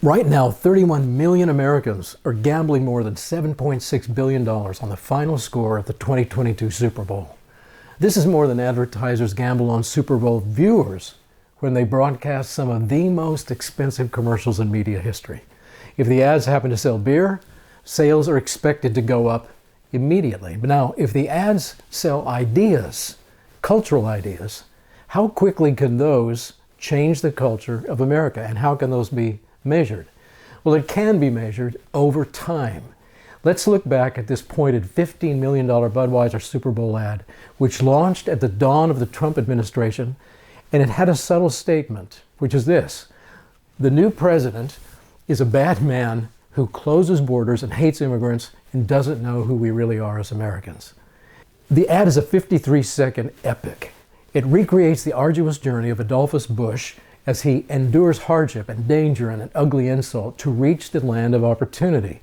Right now, 31 million Americans are gambling more than $7.6 billion on the final score of the 2022 Super Bowl. This is more than advertisers gamble on Super Bowl viewers when they broadcast some of the most expensive commercials in media history. If the ads happen to sell beer, sales are expected to go up immediately. But now, if the ads sell ideas, cultural ideas, how quickly can those change the culture of America, and how can those be measured? Well, it can be measured over time. Let's look back at this pointed $15 million Budweiser Super Bowl ad, which launched at the dawn of the Trump administration, and it had a subtle statement, which is this: the new president is a bad man who closes borders and hates immigrants and doesn't know who we really are as Americans. The ad is a 53-second epic. It recreates the arduous journey of Adolphus Busch as he endures hardship and danger and an ugly insult to reach the land of opportunity.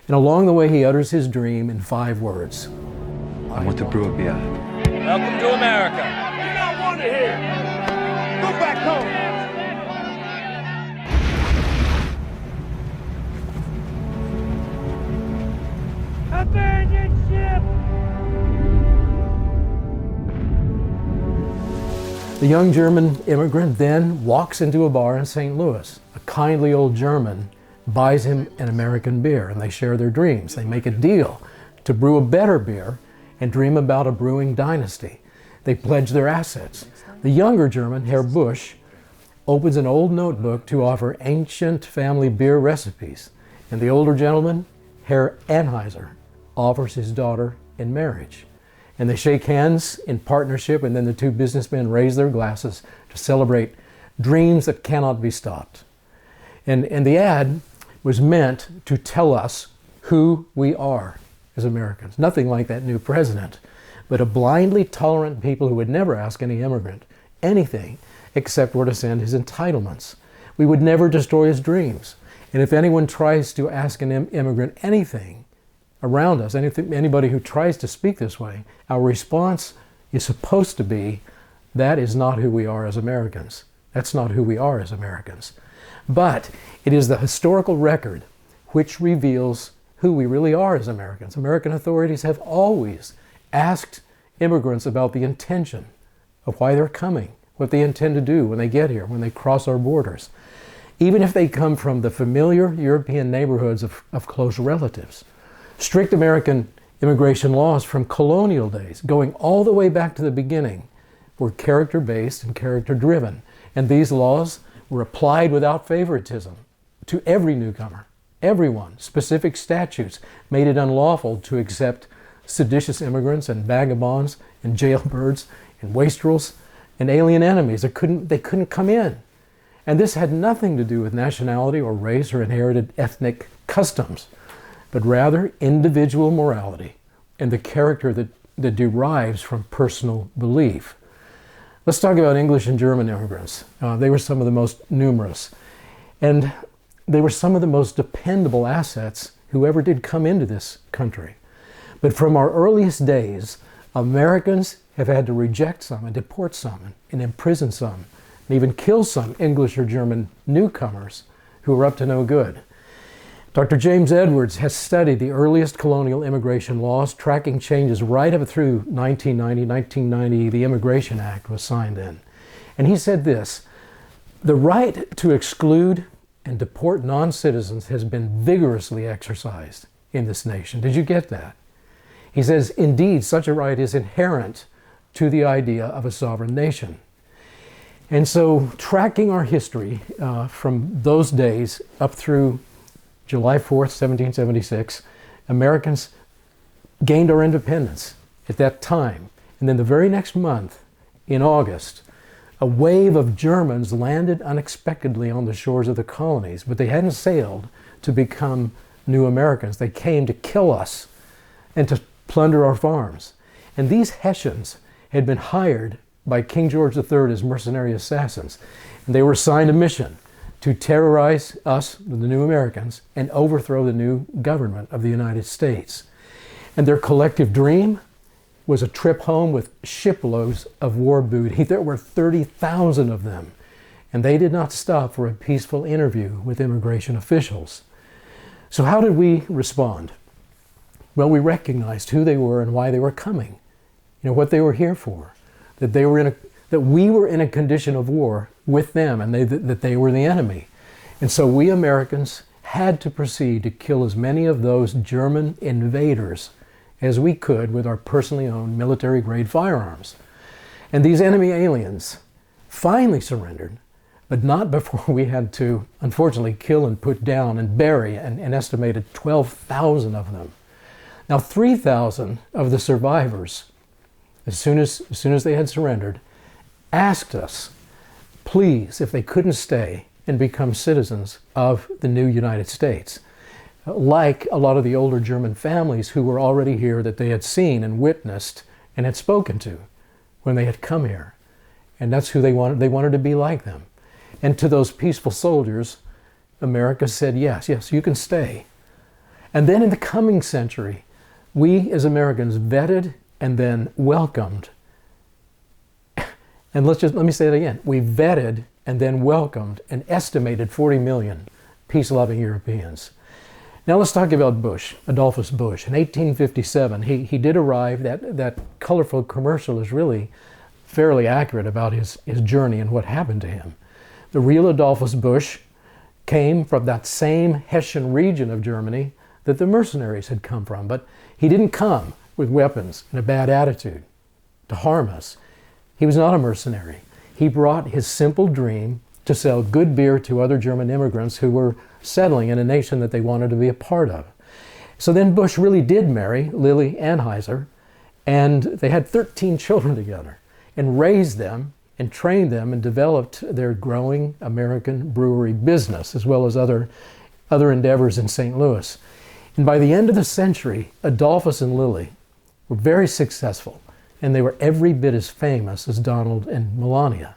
And along the way, he utters his dream in 5 words. I want to brew a beer. Welcome to America. You're not wanted here. Go back home. Abandon ship. The young German immigrant then walks into a bar in St. Louis. A kindly old German buys him an American beer, and they share their dreams. They make a deal to brew a better beer and dream about a brewing dynasty. They pledge their assets. The younger German, Herr Busch, opens an old notebook to offer ancient family beer recipes. And the older gentleman, Herr Anheuser, offers his daughter in marriage. And they shake hands in partnership, and then the 2 businessmen raise their glasses to celebrate dreams that cannot be stopped. And the ad was meant to tell us who we are as Americans. Nothing like that new president, but a blindly tolerant people who would never ask any immigrant anything except where to send his entitlements. We would never destroy his dreams. And if anyone tries to ask an immigrant anything around us, anybody who tries to speak this way, our response is supposed to be, that is not who we are as Americans. That's not who we are as Americans. But it is the historical record which reveals who we really are as Americans. American authorities have always asked immigrants about the intention of why they're coming, what they intend to do when they get here, when they cross our borders, even if they come from the familiar European neighborhoods of close relatives. Strict American immigration laws from colonial days, going all the way back to the beginning, were character-based and character-driven. And these laws were applied without favoritism to every newcomer, everyone. Specific statutes made it unlawful to accept seditious immigrants and vagabonds and jailbirds and wastrels and alien enemies. They couldn't come in. And this had nothing to do with nationality or race or inherited ethnic customs, but rather individual morality and the character that derives from personal belief. Let's talk about English and German immigrants. They were some of the most numerous, and they were some of the most dependable assets who ever did come into this country. But from our earliest days, Americans have had to reject some and deport some and imprison some and even kill some English or German newcomers who were up to no good. Dr. James Edwards has studied the earliest colonial immigration laws, tracking changes right up through 1990. 1990, the Immigration Act was signed in. And he said this: the right to exclude and deport non-citizens has been vigorously exercised in this nation. Did you get that? He says, indeed, such a right is inherent to the idea of a sovereign nation. And so, tracking our history from those days up through July 4th, 1776, Americans gained our independence at that time. And then the very next month, in August, a wave of Germans landed unexpectedly on the shores of the colonies, but they hadn't sailed to become new Americans. They came to kill us and to plunder our farms. And these Hessians had been hired by King George III as mercenary assassins. And they were assigned a mission to terrorize us, the new Americans, and overthrow the new government of the United States. And their collective dream was a trip home with shiploads of war booty. There were 30,000 of them. and they did not stop for a peaceful interview with immigration officials. So how did we respond? Well, we recognized who they were and why they were coming, what they were here for, that we were in a condition of war with them, and that they were the enemy. And so we Americans had to proceed to kill as many of those German invaders as we could with our personally owned military-grade firearms. And these enemy aliens finally surrendered, but not before we had to, unfortunately, kill and put down and bury an estimated 12,000 of them. Now, 3,000 of the survivors, as soon as they had surrendered, asked us, please, if they couldn't stay and become citizens of the new United States, like a lot of the older German families who were already here that they had seen and witnessed and had spoken to when they had come here. And that's who they wanted. They wanted to be like them. And to those peaceful soldiers, America said, yes, you can stay. And then in the coming century, we as Americans vetted and then welcomed. And let me say it again. We vetted and then welcomed an estimated 40 million peace-loving Europeans. Now let's talk about Busch, Adolphus Busch. In 1857, he did arrive. That colorful commercial is really fairly accurate about his journey and what happened to him. The real Adolphus Busch came from that same Hessian region of Germany that the mercenaries had come from, but he didn't come with weapons and a bad attitude to harm us. He was not a mercenary. He brought his simple dream to sell good beer to other German immigrants who were settling in a nation that they wanted to be a part of. So then Busch really did marry Lily Anheuser, and they had 13 children together and raised them and trained them and developed their growing American brewery business, as well as other endeavors in St. Louis. And by the end of the century, Adolphus and Lily were very successful, and they were every bit as famous as Donald and Melania.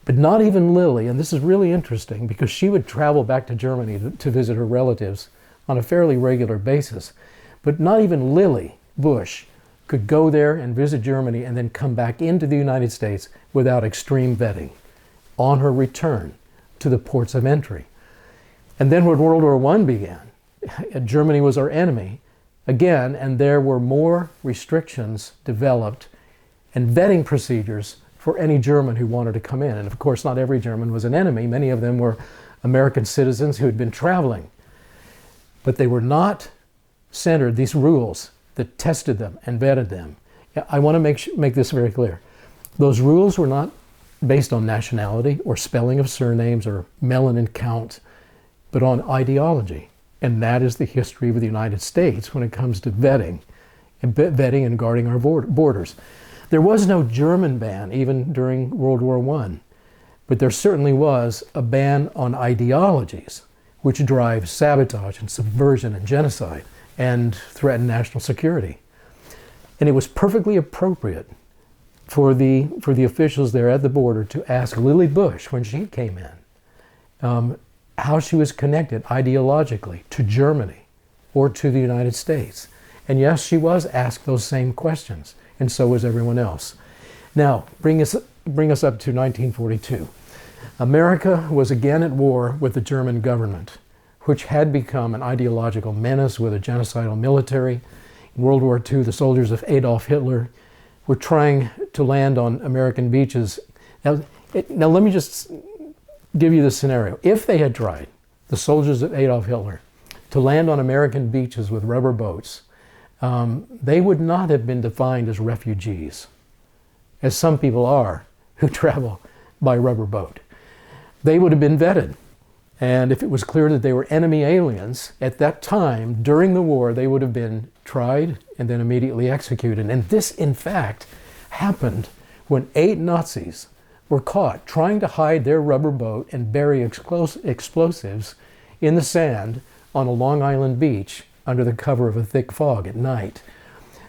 But not even Lily, and this is really interesting because she would travel back to Germany to visit her relatives on a fairly regular basis, but not even Lily Busch could go there and visit Germany and then come back into the United States without extreme vetting on her return to the ports of entry. And then when World War I began, Germany was our enemy again, and there were more restrictions developed and vetting procedures for any German who wanted to come in. And of course, not every German was an enemy. Many of them were American citizens who had been traveling. But they were not centered, these rules that tested them and vetted them. I want to make this very clear. Those rules were not based on nationality or spelling of surnames or melanin count, but on ideology. And that is the history of the United States when it comes to vetting and guarding our borders. There was no German ban even during World War I, but there certainly was a ban on ideologies which drive sabotage and subversion and genocide and threaten national security. And it was perfectly appropriate for the officials there at the border to ask Lily Busch when she came in how she was connected ideologically to Germany or to the United States. And yes, she was asked those same questions, and so was everyone else. Now, bring us up to 1942. America was again at war with the German government, which had become an ideological menace with a genocidal military. In World War II, the soldiers of Adolf Hitler were trying to land on American beaches. Now let me just give you the scenario. If they had tried, the soldiers of Adolf Hitler, to land on American beaches with rubber boats, they would not have been defined as refugees, as some people are who travel by rubber boat. They would have been vetted. And if it was clear that they were enemy aliens, at that time, during the war, they would have been tried and then immediately executed. And this, in fact, happened when 8 Nazis were caught trying to hide their rubber boat and bury explosives in the sand on a Long Island beach under the cover of a thick fog at night.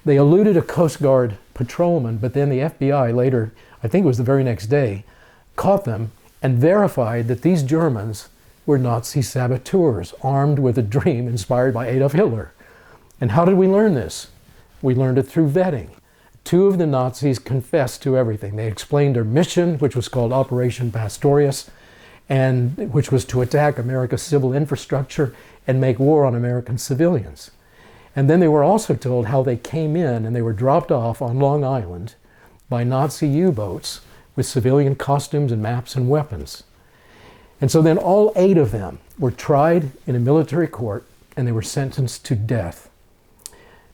They eluded a Coast Guard patrolman, but then the FBI later, I think it was the very next day, caught them and verified that these Germans were Nazi saboteurs armed with a dream inspired by Adolf Hitler. And how did we learn this? We learned it through vetting. two of the Nazis confessed to everything. They explained their mission, which was called Operation Pastorius, and which was to attack America's civil infrastructure and make war on American civilians. And then they were also told how they came in and they were dropped off on Long Island by Nazi U-boats with civilian costumes and maps and weapons. And so then all 8 of them were tried in a military court and they were sentenced to death.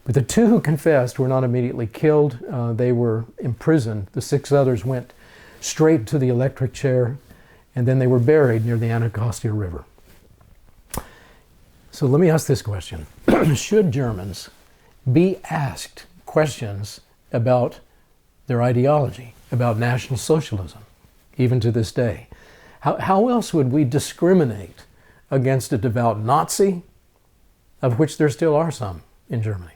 But the 2 who confessed were not immediately killed. They were imprisoned. The 6 others went straight to the electric chair, and then they were buried near the Anacostia River. So let me ask this question. Should Germans be asked questions about their ideology, about National Socialism, even to this day? How else would we discriminate against a devout Nazi, of which there still are some in Germany,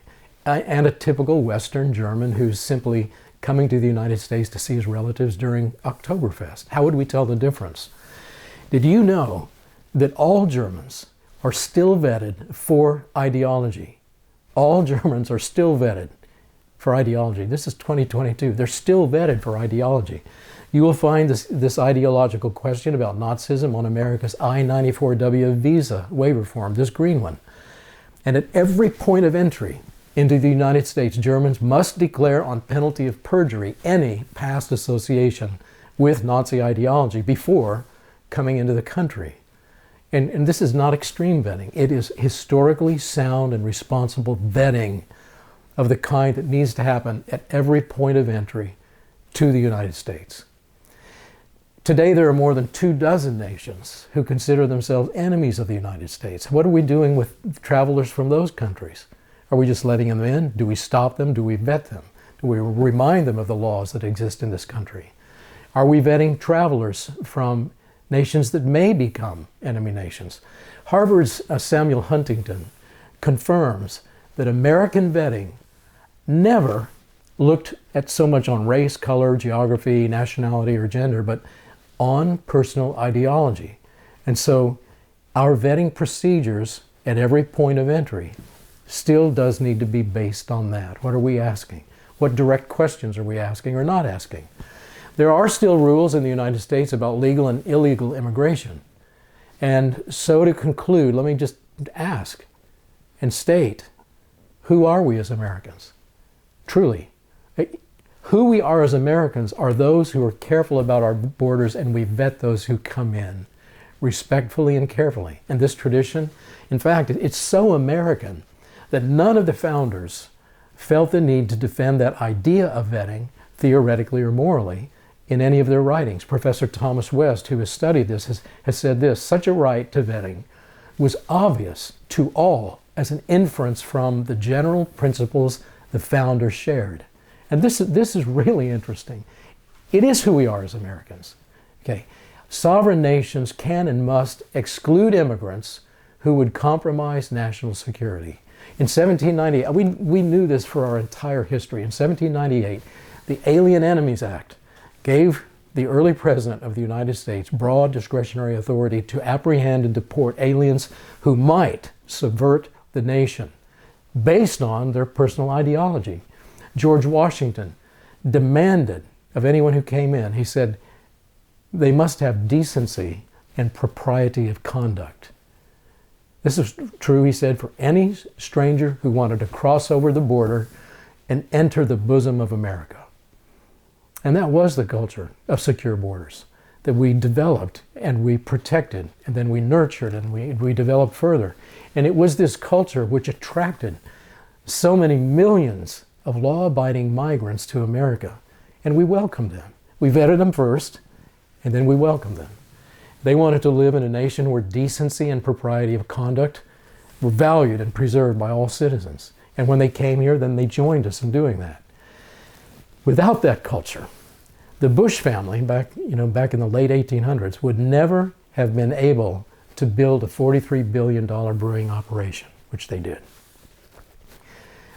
and a typical Western German who's simply coming to the United States to see his relatives during Oktoberfest? How would we tell the difference? Did you know that all Germans are still vetted for ideology? All Germans are still vetted for ideology. This is 2022. They're still vetted for ideology. You will find this ideological question about Nazism on America's I-94W visa waiver form, this green one. And at every point of entry into the United States, Germans must declare on penalty of perjury any past association with Nazi ideology before coming into the country. And this is not extreme vetting. It is historically sound and responsible vetting of the kind that needs to happen at every point of entry to the United States. Today, there are more than 24 nations who consider themselves enemies of the United States. What are we doing with travelers from those countries? Are we just letting them in? Do we stop them? Do we vet them? Do we remind them of the laws that exist in this country? Are we vetting travelers from nations that may become enemy nations? Harvard's Samuel Huntington confirms that American vetting never looked at so much on race, color, geography, nationality, or gender, but on personal ideology. And so our vetting procedures at every point of entry still does need to be based on that. What are we asking? What direct questions are we asking or not asking? There are still rules in the United States about legal and illegal immigration. And so to conclude, let me just ask and state, who are we as Americans? Truly, who we are as Americans are those who are careful about our borders, and we vet those who come in respectfully and carefully. And this tradition, in fact, it's so American that none of the founders felt the need to defend that idea of vetting, theoretically or morally, in any of their writings. Professor Thomas West, who has studied this, has said this: such a right to vetting was obvious to all as an inference from the general principles the founders shared. And this is really interesting. It is who we are as Americans. Okay, sovereign nations can and must exclude immigrants who would compromise national security. In 1798, we knew this for our entire history. In 1798, the Alien Enemies Act gave the early president of the United States broad discretionary authority to apprehend and deport aliens who might subvert the nation based on their personal ideology. George Washington demanded of anyone who came in, he said, they must have decency and propriety of conduct. This is true, he said, for any stranger who wanted to cross over the border and enter the bosom of America. And that was the culture of secure borders that we developed and we protected, and then we nurtured and we developed further. And it was this culture which attracted so many millions of law-abiding migrants to America, and we welcomed them. We vetted them first, and then we welcomed them. They wanted to live in a nation where decency and propriety of conduct were valued and preserved by all citizens. And when they came here, then they joined us in doing that. Without that culture, the Busch family, back in the late 1800s, would never have been able to build a $43 billion brewing operation, which they did.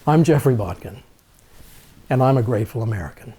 I'm Jeffrey Botkin, and I'm a grateful American.